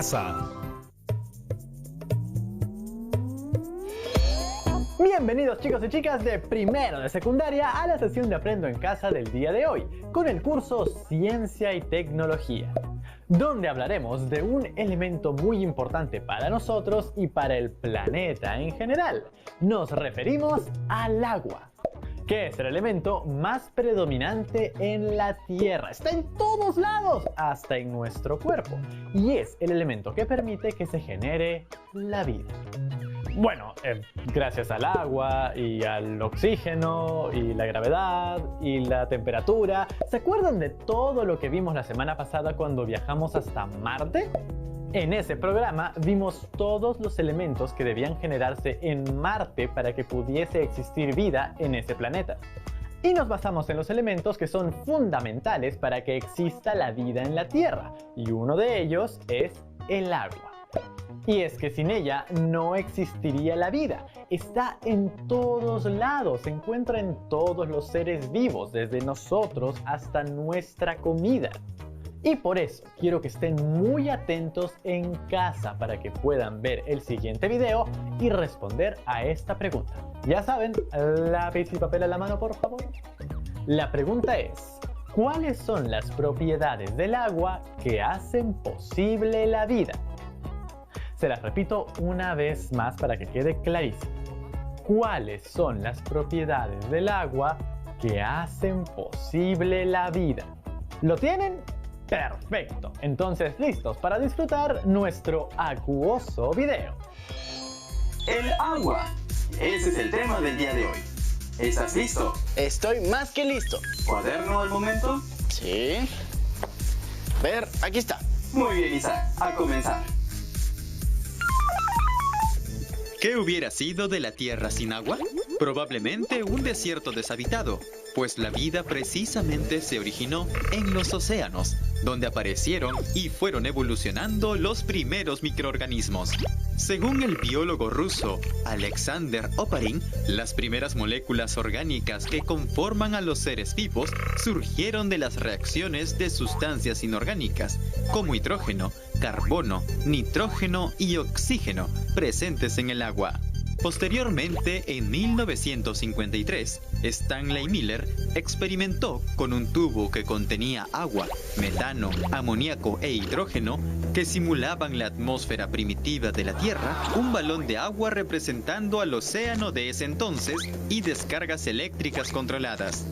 casa. Bienvenidos chicos y chicas de primero de secundaria a la sesión de Aprendo en Casa del día de hoy, con el curso Ciencia y Tecnología, donde hablaremos de un elemento muy importante para nosotros y para el planeta en general. Nos referimos al agua, que es el elemento más predominante en la Tierra. Está en todos lados, hasta en nuestro cuerpo, y es el elemento que permite que se genere la vida. Bueno, gracias al agua y al oxígeno y la gravedad y la temperatura. ¿Se acuerdan de todo lo que vimos la semana pasada cuando viajamos hasta Marte? En ese programa vimos todos los elementos que debían generarse en Marte para que pudiese existir vida en ese planeta. Y nos basamos en los elementos que son fundamentales para que exista la vida en la Tierra, y uno de ellos es el agua. Y es que sin ella no existiría la vida. Está en todos lados, se encuentra en todos los seres vivos, desde nosotros hasta nuestra comida. Y por eso quiero que estén muy atentos en casa para que puedan ver el siguiente video y responder a esta pregunta. Ya saben, lápiz y papel a la mano, por favor. La pregunta es: ¿cuáles son las propiedades del agua que hacen posible la vida? Se las repito una vez más para que quede clarísimo. ¿Cuáles son las propiedades del agua que hacen posible la vida? ¿Lo tienen? ¡Perfecto! Entonces, listos para disfrutar nuestro acuoso video. El agua. Ese es el tema del día de hoy. ¿Estás listo? Estoy más que listo. ¿Cuaderno al momento? Sí. A ver, aquí está. Muy bien, Isaac. A comenzar. ¿Qué hubiera sido de la Tierra sin agua? Probablemente un desierto deshabitado, pues la vida precisamente se originó en los océanos, donde aparecieron y fueron evolucionando los primeros microorganismos. Según el biólogo ruso Alexander Oparin, las primeras moléculas orgánicas que conforman a los seres vivos surgieron de las reacciones de sustancias inorgánicas, como hidrógeno, carbono, nitrógeno y oxígeno, presentes en el agua. Posteriormente, en 1953, Stanley Miller experimentó con un tubo que contenía agua, metano, amoníaco e hidrógeno que simulaban la atmósfera primitiva de la Tierra, un balón de agua representando al océano de ese entonces y descargas eléctricas controladas.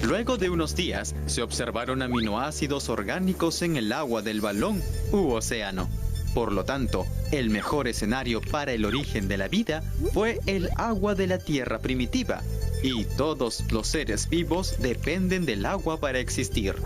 Luego de unos días, se observaron aminoácidos orgánicos en el agua del balón u océano. Por lo tanto, el mejor escenario para el origen de la vida fue el agua de la Tierra primitiva, y todos los seres vivos dependen del agua para existir.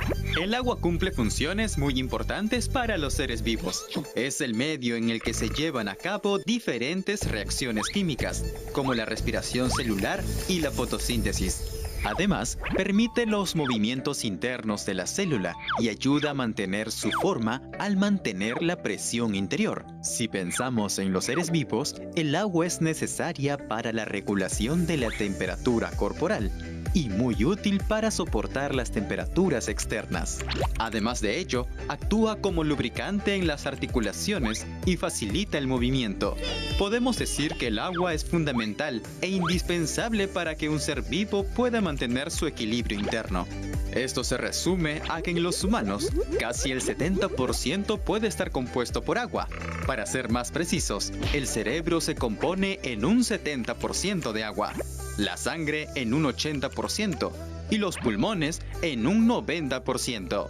El agua cumple funciones muy importantes para los seres vivos. Es el medio en el que se llevan a cabo diferentes reacciones químicas, como la respiración celular y la fotosíntesis. Además, permite los movimientos internos de la célula y ayuda a mantener su forma al mantener la presión interior. Si pensamos en los seres vivos, el agua es necesaria para la regulación de la temperatura corporal y muy útil para soportar las temperaturas externas. Además de ello, actúa como lubricante en las articulaciones y facilita el movimiento. Podemos decir que el agua es fundamental e indispensable para que un ser vivo pueda mantener su equilibrio interno. Esto se resume a que en los humanos, casi el 70% puede estar compuesto por agua. Para ser más precisos, el cerebro se compone en un 70% de agua, la sangre en un 80% y los pulmones en un 90%.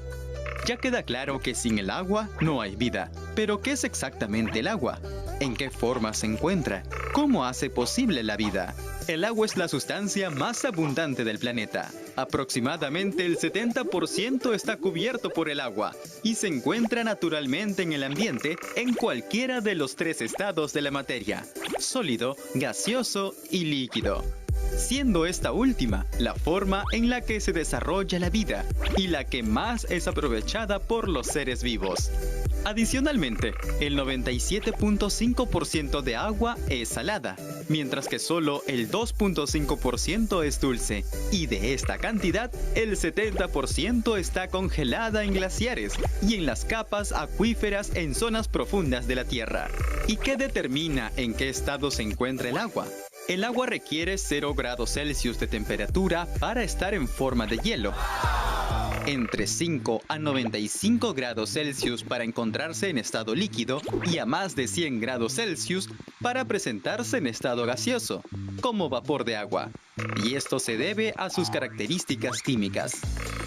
Ya queda claro que sin el agua no hay vida. Pero ¿qué es exactamente el agua? ¿En qué forma se encuentra? ¿Cómo hace posible la vida? El agua es la sustancia más abundante del planeta. Aproximadamente el 70% está cubierto por el agua y se encuentra naturalmente en el ambiente en cualquiera de los tres estados de la materia: sólido, gaseoso y líquido, siendo esta última la forma en la que se desarrolla la vida y la que más es aprovechada por los seres vivos. Adicionalmente, el 97.5% de agua es salada, mientras que solo el 2.5% es dulce, y de esta cantidad, el 70% está congelada en glaciares y en las capas acuíferas en zonas profundas de la Tierra. ¿Y qué determina en qué estado se encuentra el agua? El agua requiere 0 grados Celsius de temperatura para estar en forma de hielo, entre 5 a 95 grados Celsius para encontrarse en estado líquido y a más de 100 grados Celsius para presentarse en estado gaseoso, como vapor de agua. Y esto se debe a sus características químicas.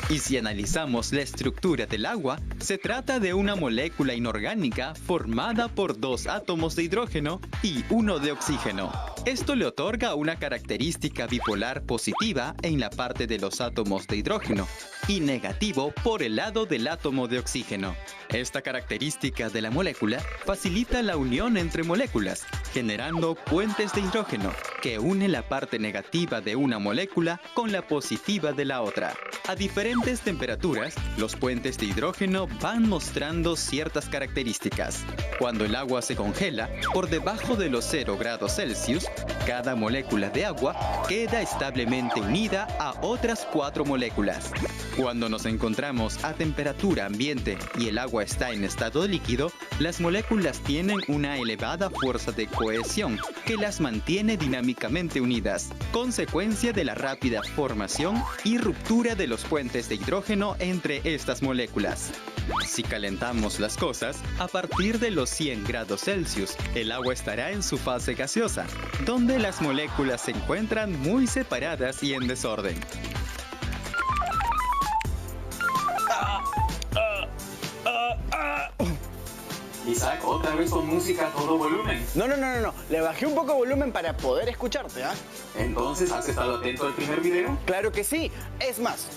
Y si analizamos la estructura del agua, se trata de una molécula inorgánica formada por 2 átomos de hidrógeno y 1 de oxígeno. Esto le otorga una característica bipolar positiva en la parte de los átomos de hidrógeno y negativo por el lado del átomo de oxígeno. Esta característica de la molécula facilita la unión entre moléculas, generando puentes de hidrógeno que unen la parte negativa de una molécula con la positiva de la otra. A diferentes temperaturas, los puentes de hidrógeno van mostrando ciertas características. Cuando el agua se congela por debajo de los 0 grados Celsius, cada molécula de agua queda establemente unida a otras 4 moléculas. Cuando nos encontramos a temperatura ambiente y el agua está en estado líquido, las moléculas tienen una elevada fuerza de cohesión que las mantiene dinámicamente unidas, consecuencia de la rápida formación y ruptura de los puentes de hidrógeno entre estas moléculas. Si calentamos las cosas, a partir de los 100 grados Celsius, el agua estará en su fase gaseosa, donde las moléculas se encuentran muy separadas y en desorden. Isaac, otra vez con música a todo volumen. No. Le bajé un poco de volumen para poder escucharte, ¿ah? Entonces, ¿has estado atento al primer video? Claro que sí. Es más,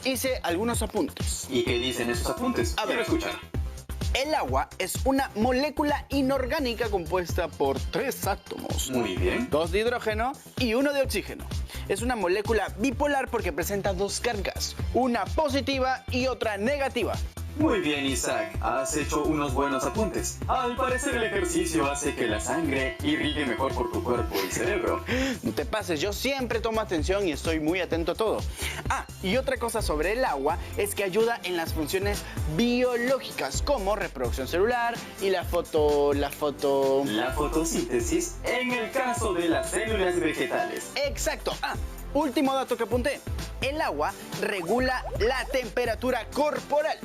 hice algunos apuntes. ¿Y qué dicen esos apuntes? A ver. Quiero escuchar. El agua es una molécula inorgánica compuesta por 3 átomos. Muy bien. 2 de hidrógeno y 1 de oxígeno. Es una molécula bipolar porque presenta 2 cargas, una positiva y otra negativa. Muy bien, Isaac. Has hecho unos buenos apuntes. Al parecer el ejercicio hace que la sangre irrigue mejor por tu cuerpo y cerebro. No te pases, yo siempre tomo atención y estoy muy atento a todo. Ah, y otra cosa sobre el agua es que ayuda en las funciones biológicas como reproducción celular y la fotosíntesis en el caso de las células vegetales. Exacto. Ah, último dato que apunté. El agua regula la temperatura corporal.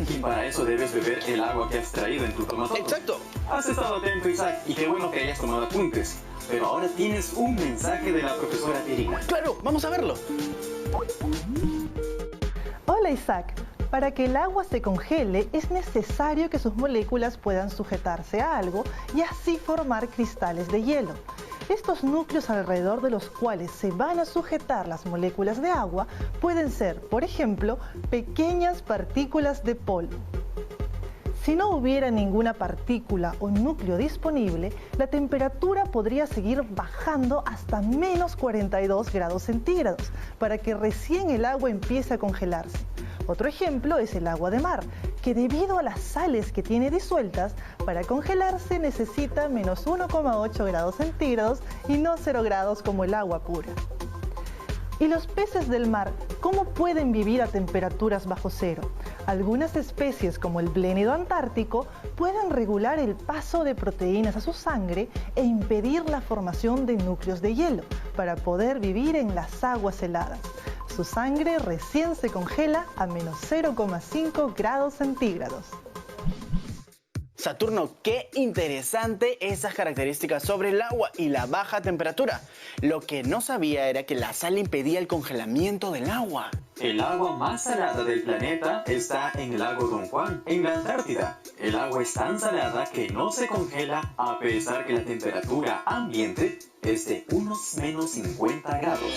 Y para eso debes beber el agua que has traído en tu tomatodo. Exacto. Has estado atento, Isaac, y qué bueno que hayas tomado apuntes. Pero ahora tienes un mensaje de la profesora Irina. Claro, vamos a verlo. Hola Isaac, para que el agua se congele es necesario que sus moléculas puedan sujetarse a algo y así formar cristales de hielo. Estos núcleos alrededor de los cuales se van a sujetar las moléculas de agua pueden ser, por ejemplo, pequeñas partículas de polvo. Si no hubiera ninguna partícula o núcleo disponible, la temperatura podría seguir bajando hasta menos 42 grados centígrados para que recién el agua empiece a congelarse. Otro ejemplo es el agua de mar, que debido a las sales que tiene disueltas, para congelarse necesita menos 1,8 grados centígrados y no 0 grados como el agua pura. ¿Y los peces del mar cómo pueden vivir a temperaturas bajo cero? Algunas especies como el blénido antártico pueden regular el paso de proteínas a su sangre e impedir la formación de núcleos de hielo para poder vivir en las aguas heladas. Su sangre recién se congela a menos 0,5 grados centígrados. Saturno, qué interesante esas características sobre el agua y la baja temperatura. Lo que no sabía era que la sal impedía el congelamiento del agua. El agua más salada del planeta está en el lago Don Juan, en la Antártida. El agua es tan salada que no se congela a pesar que la temperatura ambiente es de unos menos 50 grados.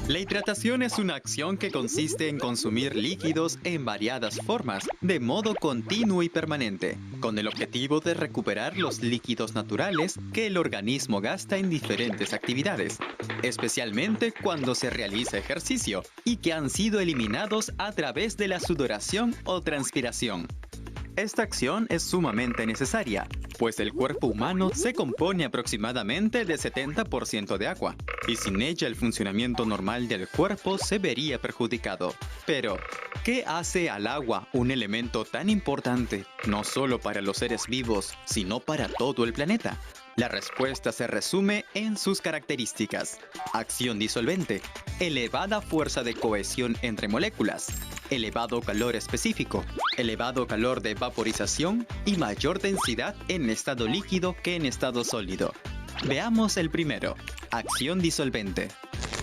La hidratación es una acción que consiste en consumir líquidos en variadas formas, de modo continuo y permanente, con el objetivo de recuperar los líquidos naturales que el organismo gasta en diferentes actividades, especialmente cuando se realiza ejercicio y que han sido eliminados a través de la sudoración o transpiración. Esta acción es sumamente necesaria, pues el cuerpo humano se compone aproximadamente de 70% de agua, y sin ella el funcionamiento normal del cuerpo se vería perjudicado. Pero, ¿qué hace al agua un elemento tan importante, no solo para los seres vivos, sino para todo el planeta? La respuesta se resume en sus características: acción disolvente, elevada fuerza de cohesión entre moléculas, elevado calor específico, elevado calor de vaporización y mayor densidad en estado líquido que en estado sólido. Veamos el primero: acción disolvente.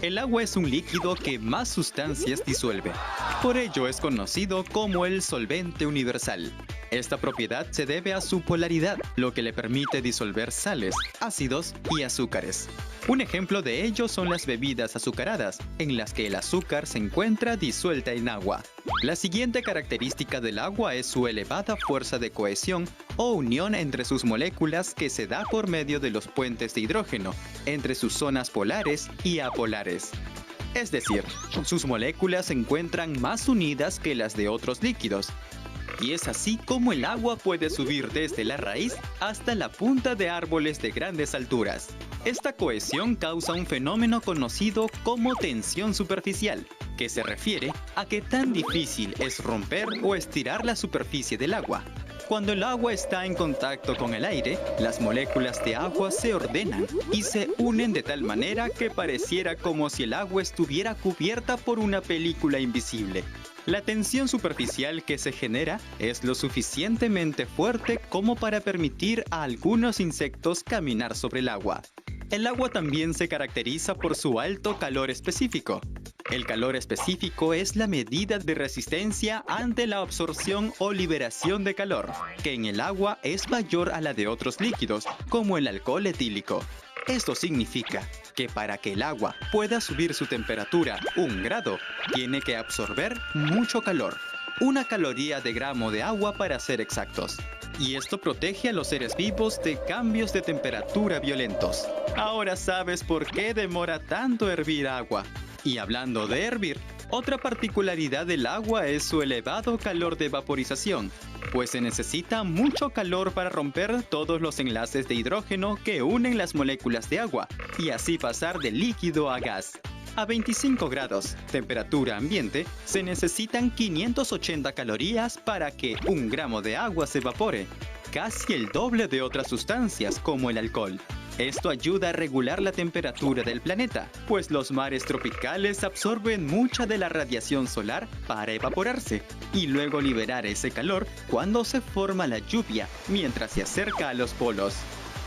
El agua es un líquido que más sustancias disuelve. Por ello es conocido como el solvente universal. Esta propiedad se debe a su polaridad, lo que le permite disolver sales, ácidos y azúcares. Un ejemplo de ello son las bebidas azucaradas, en las que el azúcar se encuentra disuelta en agua. La siguiente característica del agua es su elevada fuerza de cohesión o unión entre sus moléculas, que se da por medio de los puentes de hidrógeno entre sus zonas polares y apolares. Es decir, sus moléculas se encuentran más unidas que las de otros líquidos. Y es así como el agua puede subir desde la raíz hasta la punta de árboles de grandes alturas. Esta cohesión causa un fenómeno conocido como tensión superficial, que se refiere a qué tan difícil es romper o estirar la superficie del agua. Cuando el agua está en contacto con el aire, las moléculas de agua se ordenan y se unen de tal manera que pareciera como si el agua estuviera cubierta por una película invisible. La tensión superficial que se genera es lo suficientemente fuerte como para permitir a algunos insectos caminar sobre el agua. El agua también se caracteriza por su alto calor específico. El calor específico es la medida de resistencia ante la absorción o liberación de calor, que en el agua es mayor a la de otros líquidos, como el alcohol etílico. Esto significa que para que el agua pueda subir su temperatura 1 grado, tiene que absorber mucho calor, 1 caloría de gramo de agua para ser exactos. Y esto protege a los seres vivos de cambios de temperatura violentos. Ahora sabes por qué demora tanto hervir agua. Y hablando de hervir, otra particularidad del agua es su elevado calor de vaporización, pues se necesita mucho calor para romper todos los enlaces de hidrógeno que unen las moléculas de agua y así pasar de líquido a gas. A 25 grados, temperatura ambiente, se necesitan 580 calorías para que 1 gramo de agua se evapore, casi el doble de otras sustancias como el alcohol. Esto ayuda a regular la temperatura del planeta, pues los mares tropicales absorben mucha de la radiación solar para evaporarse y luego liberar ese calor cuando se forma la lluvia mientras se acerca a los polos.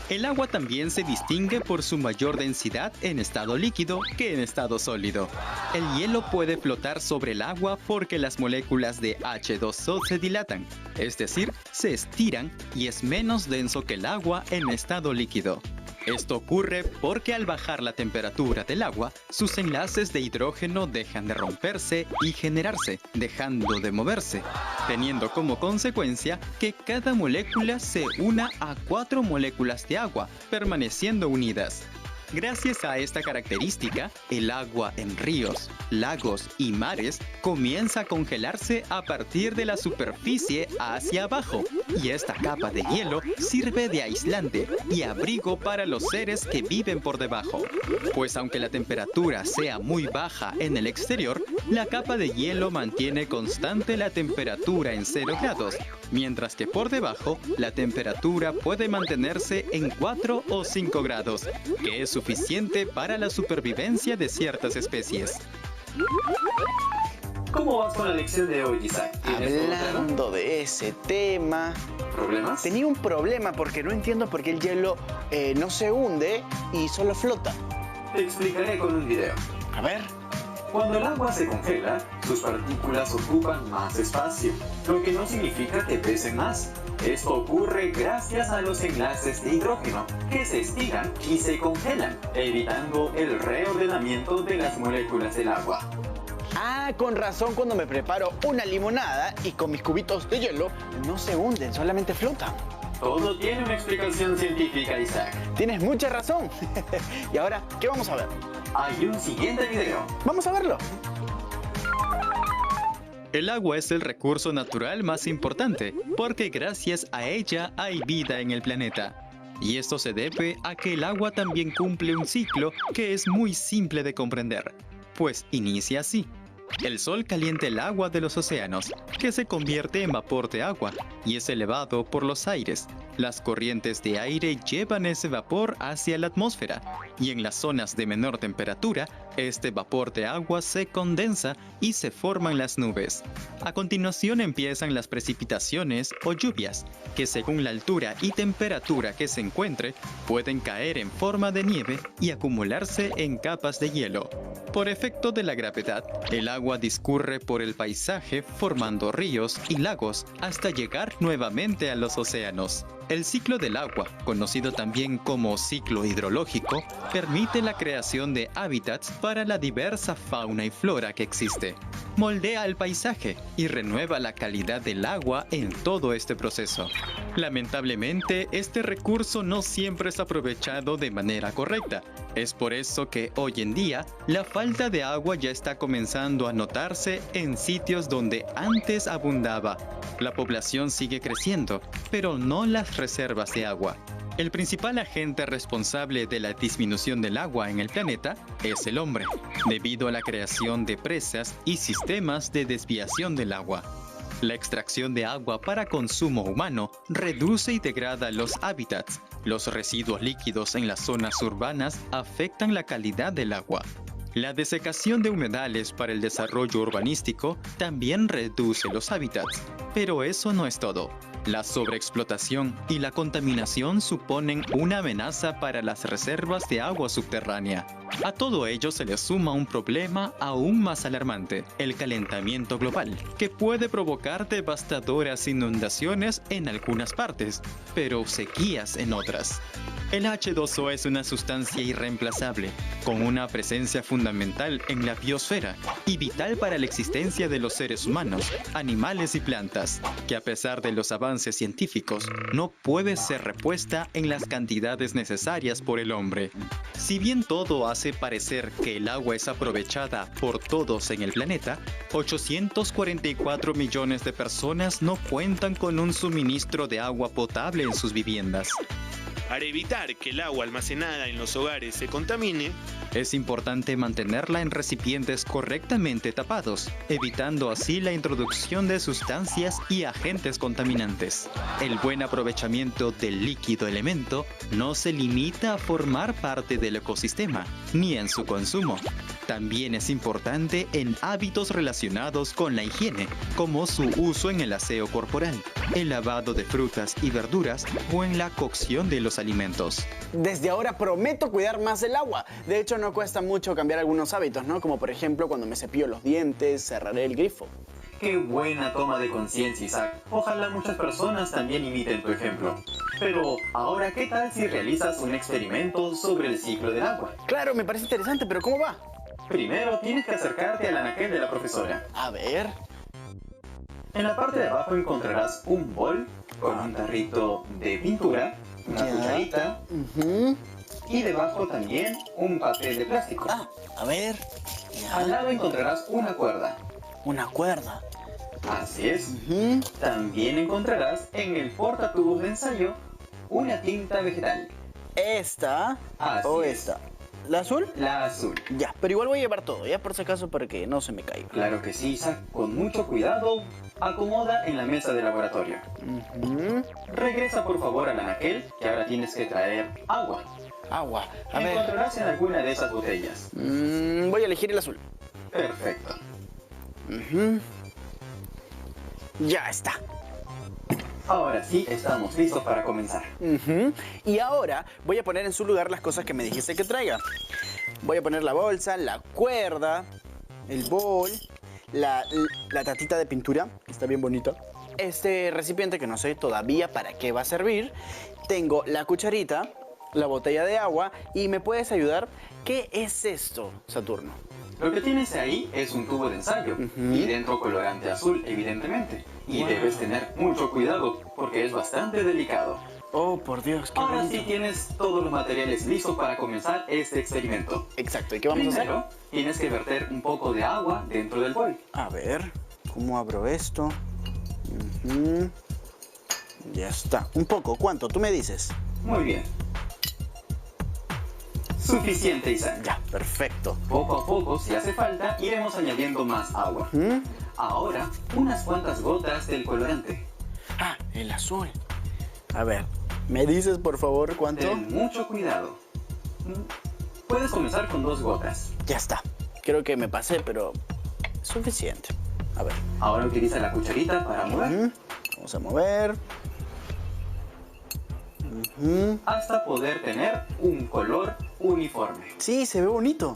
El agua también se distingue por su mayor densidad en estado líquido que en estado sólido. El hielo puede flotar sobre el agua porque las moléculas de H2O se dilatan, es decir, se estiran y es menos denso que el agua en estado líquido. Esto ocurre porque al bajar la temperatura del agua, sus enlaces de hidrógeno dejan de romperse y generarse, dejando de moverse, teniendo como consecuencia que cada molécula se una a 4 moléculas de agua, permaneciendo unidas. Gracias a esta característica, el agua en ríos, lagos y mares comienza a congelarse a partir de la superficie hacia abajo, y esta capa de hielo sirve de aislante y abrigo para los seres que viven por debajo. Pues aunque la temperatura sea muy baja en el exterior, la capa de hielo mantiene constante la temperatura en 0 grados, mientras que por debajo la temperatura puede mantenerse en 4 o 5 grados, que es suficiente para la supervivencia de ciertas especies. ¿Cómo vas con la lección de hoy, Isaac? Hablando de ese tema, ¿Problemas? tenía un problema porque no entiendo por qué el hielo no se hunde y solo flota. Te explicaré con un video. A ver. Cuando el agua se congela, sus partículas ocupan más espacio, lo que no significa que pesen más. Esto ocurre gracias a los enlaces de hidrógeno que se estiran y se congelan, evitando el reordenamiento de las moléculas del agua. Ah, con razón cuando me preparo una limonada y con mis cubitos de hielo no se hunden, solamente flotan. Todo tiene una explicación científica, Isaac. Tienes mucha razón. Y ahora, ¿qué vamos a ver? Hay un siguiente video. Vamos a verlo. El agua es el recurso natural más importante, porque gracias a ella hay vida en el planeta. Y esto se debe a que el agua también cumple un ciclo que es muy simple de comprender, pues inicia así. El sol calienta el agua de los océanos, que se convierte en vapor de agua y es elevado por los aires. Las corrientes de aire llevan ese vapor hacia la atmósfera y en las zonas de menor temperatura, este vapor de agua se condensa y se forman las nubes. A continuación empiezan las precipitaciones o lluvias, que según la altura y temperatura que se encuentre, pueden caer en forma de nieve y acumularse en capas de hielo. Por efecto de la gravedad, el agua discurre por el paisaje formando ríos y lagos hasta llegar nuevamente a los océanos. El ciclo del agua, conocido también como ciclo hidrológico, permite la creación de hábitats para la diversa fauna y flora que existe. Moldea el paisaje y renueva la calidad del agua en todo este proceso. Lamentablemente, este recurso no siempre es aprovechado de manera correcta. Es por eso que hoy en día, la falta de agua ya está comenzando a notarse en sitios donde antes abundaba. La población sigue creciendo, pero no las reservas de agua. El principal agente responsable de la disminución del agua en el planeta es el hombre, debido a la creación de presas y sistemas de desviación del agua. La extracción de agua para consumo humano reduce y degrada los hábitats. Los residuos líquidos en las zonas urbanas afectan la calidad del agua. La desecación de humedales para el desarrollo urbanístico también reduce los hábitats, pero eso no es todo. La sobreexplotación y la contaminación suponen una amenaza para las reservas de agua subterránea. A todo ello se le suma un problema aún más alarmante, el calentamiento global, que puede provocar devastadoras inundaciones en algunas partes, pero sequías en otras. El H2O es una sustancia irreemplazable, con una presencia fundamental en la biosfera y vital para la existencia de los seres humanos, animales y plantas, que a pesar de los avances científicos, no puede ser repuesta en las cantidades necesarias por el hombre. Si bien todo hace parecer que el agua es aprovechada por todos en el planeta, 844 millones de personas no cuentan con un suministro de agua potable en sus viviendas. Para evitar que el agua almacenada en los hogares se contamine, es importante mantenerla en recipientes correctamente tapados, evitando así la introducción de sustancias y agentes contaminantes. El buen aprovechamiento del líquido elemento no se limita a formar parte del ecosistema, ni en su consumo. También es importante en hábitos relacionados con la higiene, como su uso en el aseo corporal, el lavado de frutas y verduras o en la cocción de los alimentos. Desde ahora prometo cuidar más el agua. De hecho, no cuesta mucho cambiar algunos hábitos, ¿no? Como por ejemplo, cuando me cepillo los dientes, cerraré el grifo. Qué buena toma de conciencia, Isaac. Ojalá muchas personas también imiten tu ejemplo. Pero ahora, ¿qué tal si realizas un experimento sobre el ciclo del agua? Claro, me parece interesante, pero ¿cómo va? Primero tienes que acercarte al anaquel de la profesora. A ver. En la parte de abajo encontrarás un bol con un tarrito de pintura, una cucharita y debajo también un papel de plástico. Ah, a ver. Al lado encontrarás una cuerda. Una cuerda. Así es. También encontrarás en el portatubos de ensayo una tinta vegetal. ¿Esta Así o es. esta? ¿La azul? La azul. Ya, pero igual voy a llevar todo, ya por si acaso para que no se me caiga. Claro que sí, Isaac. Con mucho cuidado, acomoda en la mesa de laboratorio. Regresa por favor al anaquel, que ahora tienes que traer agua. Agua. A ver. Encontrarás en alguna de esas botellas. Voy a elegir el azul. Perfecto. Ya está. Ahora sí, estamos listos para comenzar. Y ahora voy a poner en su lugar las cosas que me dijiste que traiga. Voy a poner la bolsa, la cuerda, el bol, la tatita de pintura, que está bien bonita. este recipiente que no sé todavía para qué va a servir. Tengo la cucharita, la botella de agua y ¿me puedes ayudar? ¿Qué es esto, Saturno? Lo que tienes ahí es un tubo de ensayo y dentro colorante azul, evidentemente. Y debes tener mucho cuidado porque es bastante delicado. Oh, por Dios, qué Ahora bonito. sí tienes todos los materiales listos para comenzar este experimento. Exacto, ¿y qué vamos a hacer? Primero, tienes que verter un poco de agua dentro del bol. A ver, ¿cómo abro esto? Ujú. Ya está. Un poco, ¿cuánto? Tú me dices. Muy bien. Suficiente, Isaac. Ya, perfecto. Poco a poco, si hace falta, iremos añadiendo más agua. ¿Mm? Ahora, unas cuantas gotas del colorante. Ah, el azul. A ver, ¿me dices por favor cuánto? Ten mucho cuidado. Puedes comenzar con 2 gotas. Ya está. Creo que me pasé, pero es suficiente. A ver. Ahora utiliza la cucharita para mover Ujú. Vamos a mover. Ujú. hasta poder tener un color uniforme. Sí, se ve bonito.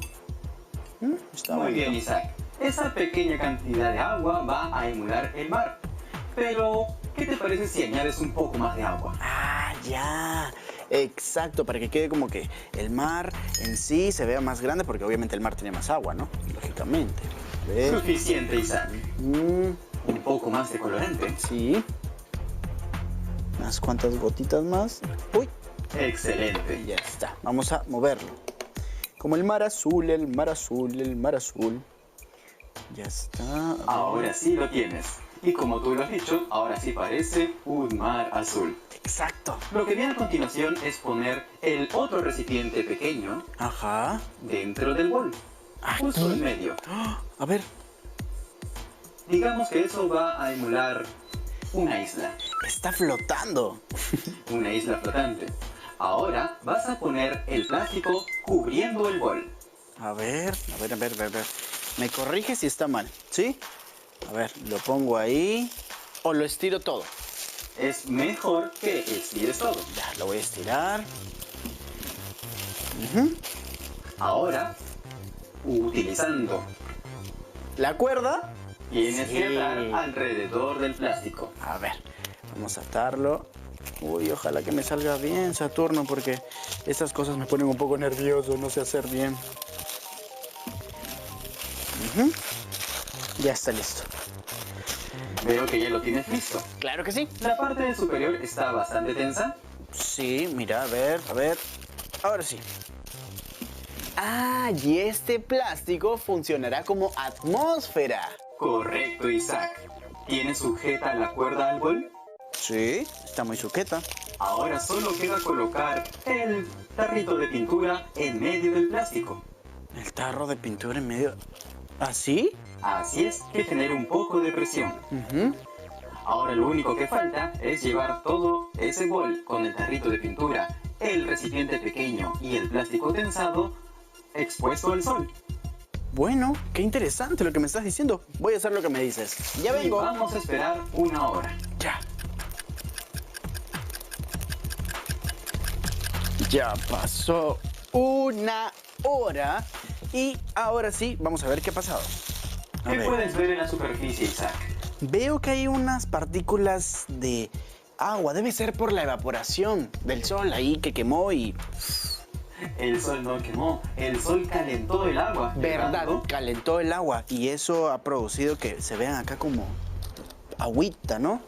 Está Muy bonito. bien, Isaac. Esa pequeña cantidad de agua va a emular el mar. Pero, ¿qué te parece si añades un poco más de agua? Ah, ya. Exacto, para que quede como que el mar en sí se vea más grande, porque obviamente el mar tiene más agua, ¿no? Lógicamente. ¿Ves? Suficiente, Isaac. Mm, Un poco más de colorante. sí. Unas cuantas gotitas más. Uy, Excelente. ya está. Vamos a moverlo. Como el mar azul, el mar azul, el mar azul. Ya está. Ahora sí lo tienes. Y como tú lo has dicho, ahora sí parece un mar azul. Exacto. Lo que viene a continuación es poner el otro recipiente pequeño Ajá. dentro del bol. Justo en medio. A ver. Digamos que eso va a emular una isla. Está flotando. Una isla flotante. Ahora vas a poner el plástico cubriendo el bol. A ver. Me corrige si está mal, ¿sí? A ver, lo pongo ahí. O lo estiro todo. Es mejor que estires todo. Ya, lo voy a estirar. Ujú. Ahora, utilizando, La cuerda. tienes Sí. que atar alrededor del plástico. A ver, vamos a atarlo. Uy, ojalá que me salga bien, Saturno, porque estas cosas me ponen un poco nervioso, no sé hacer bien. Ujú. Ya está listo. Veo que ya lo tienes listo. Claro que sí. La parte superior está bastante tensa. Sí, mira, a ver. Ahora sí. Ah, y este plástico funcionará como atmósfera. Correcto, Isaac. ¿Tienes sujeta la cuerda al bol? Sí, está muy sujeta. Ahora solo queda colocar el tarrito de pintura en medio del plástico. El tarro de pintura en medio. ¿Así? Así es, que tener un poco de presión. Ujú. Ahora lo único que falta es llevar todo ese bol con el tarrito de pintura, el recipiente pequeño y el plástico tensado expuesto al sol. Bueno, qué interesante lo que me estás diciendo. Voy a hacer lo que me dices. Ya Y vengo. vamos a esperar 1 hora. Ya. Ya pasó 1 hora y ahora sí, vamos a ver qué ha pasado. A ¿Qué ver. puedes ver en la superficie, Isaac? Veo que hay unas partículas de agua. Debe ser por la evaporación del sol ahí que quemó y... El sol no quemó, el sol calentó el agua. ¿Verdad? dejando Calentó el agua y eso ha producido que se vean acá como agüita, ¿no?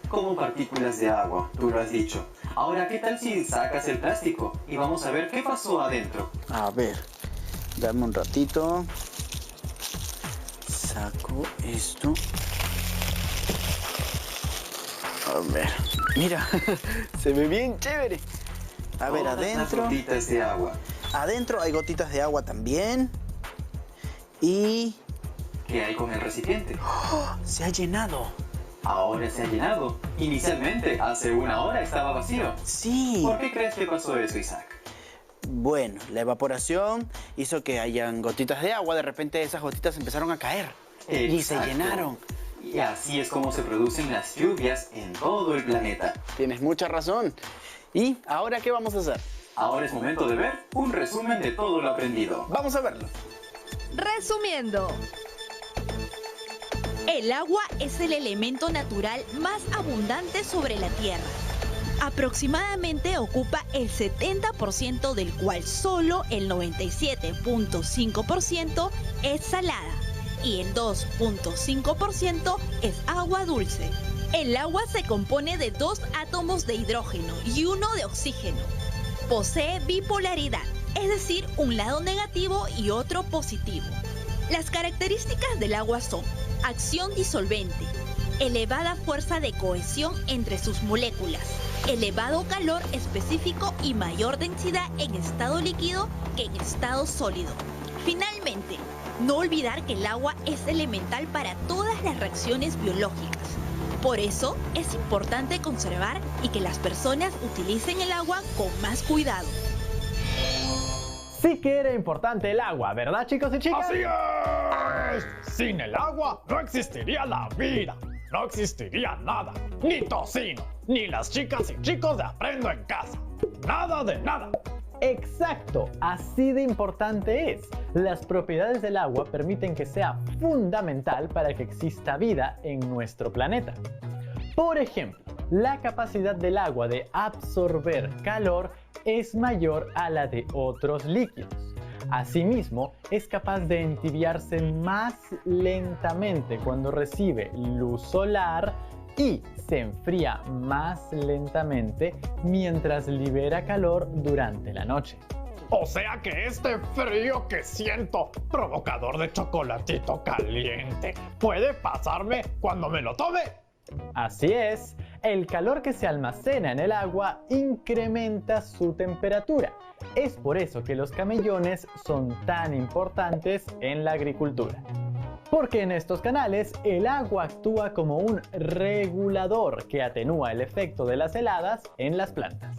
Como partículas de agua, tú lo has dicho. Ahora, ¿qué tal si sacas el plástico? Y vamos a ver qué pasó adentro. A ver, dame un ratito. Saco esto. A ver, mira, se ve bien chévere. A ver, Todas las adentro. gotitas de agua. Adentro hay gotitas de agua también. Y ¿Qué hay con el recipiente? ¡oh! Se ha llenado. Ahora se ha llenado. Inicialmente, hace 1 hora estaba vacío. Sí. ¿Por qué crees que pasó eso, Isaac? Bueno, la evaporación hizo que hayan gotitas de agua. De repente esas gotitas empezaron a caer. Y se Exacto. llenaron. Y así es como se producen las lluvias en todo el planeta. Tienes mucha razón. ¿Y ahora qué vamos a hacer? Ahora es momento de ver un resumen de todo lo aprendido. Vamos a verlo. Resumiendo, El agua es el elemento natural más abundante sobre la Tierra. Aproximadamente ocupa el 70%, del cual solo el 97.5% es salada y el 2.5% es agua dulce. El agua se compone de 2 átomos de hidrógeno y 1 de oxígeno. Posee bipolaridad, es decir, un lado negativo y otro positivo. Las características del agua son acción disolvente, elevada fuerza de cohesión entre sus moléculas, elevado calor específico y mayor densidad en estado líquido que en estado sólido. Finalmente, no olvidar que el agua es elemental para todas las reacciones biológicas. Por eso, es importante conservar y que las personas utilicen el agua con más cuidado. Sí que era importante el agua, ¿verdad, chicos y chicas? ¡Así es! Sin el agua no existiría la vida, no existiría nada, ni Tocino, ni las chicas y chicos de Aprendo en Casa. Nada de nada. Exacto, así de importante es. Las propiedades del agua permiten que sea fundamental para que exista vida en nuestro planeta. Por ejemplo, la capacidad del agua de absorber calor es mayor a la de otros líquidos. Asimismo, es capaz de entibiarse más lentamente cuando recibe luz solar y se enfría más lentamente mientras libera calor durante la noche. O sea que este frío que siento, provocador de chocolatito caliente, puede pasarme cuando me lo tome. Así es, el calor que se almacena en el agua incrementa su temperatura. Es por eso que los camellones son tan importantes en la agricultura. Porque en estos canales el agua actúa como un regulador que atenúa el efecto de las heladas en las plantas.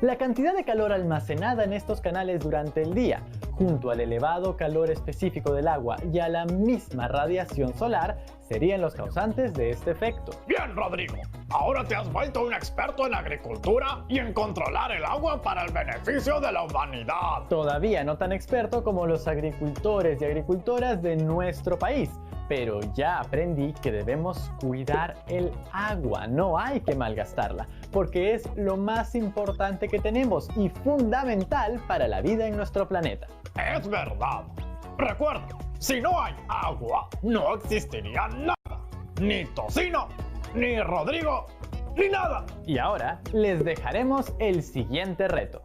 La cantidad de calor almacenada en estos canales durante el día, junto al elevado calor específico del agua y a la misma radiación solar, serían los causantes de este efecto. Bien, Rodrigo. Ahora te has vuelto un experto en agricultura y en controlar el agua para el beneficio de la humanidad. Todavía no tan experto como los agricultores y agricultoras de nuestro país, pero ya aprendí que debemos cuidar el agua, no hay que malgastarla, porque es lo más importante que tenemos y fundamental para la vida en nuestro planeta. Es verdad. Recuerda, si no hay agua, no existiría nada. Ni Tocino, ni Rodrigo, ni nada. Y ahora les dejaremos el siguiente reto.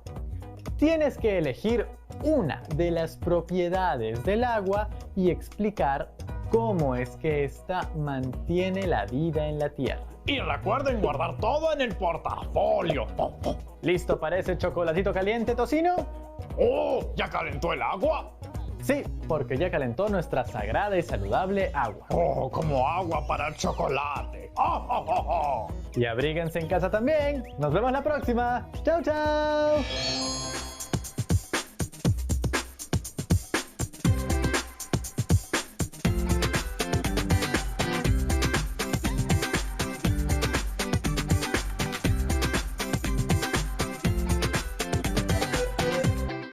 Tienes que elegir una de las propiedades del agua y explicar cómo es que ésta mantiene la vida en la Tierra. Y recuerden guardar todo en el portafolio. ¿Listo para ese chocolatito caliente, Tocino? ¡Oh! ¿Ya calentó el agua? Sí, porque ya calentó nuestra sagrada y saludable agua. ¡Oh! Como agua para el chocolate. ¡Oh, oh, oh, oh! Y abríguense en casa también. Nos vemos la próxima. ¡Chao, chao!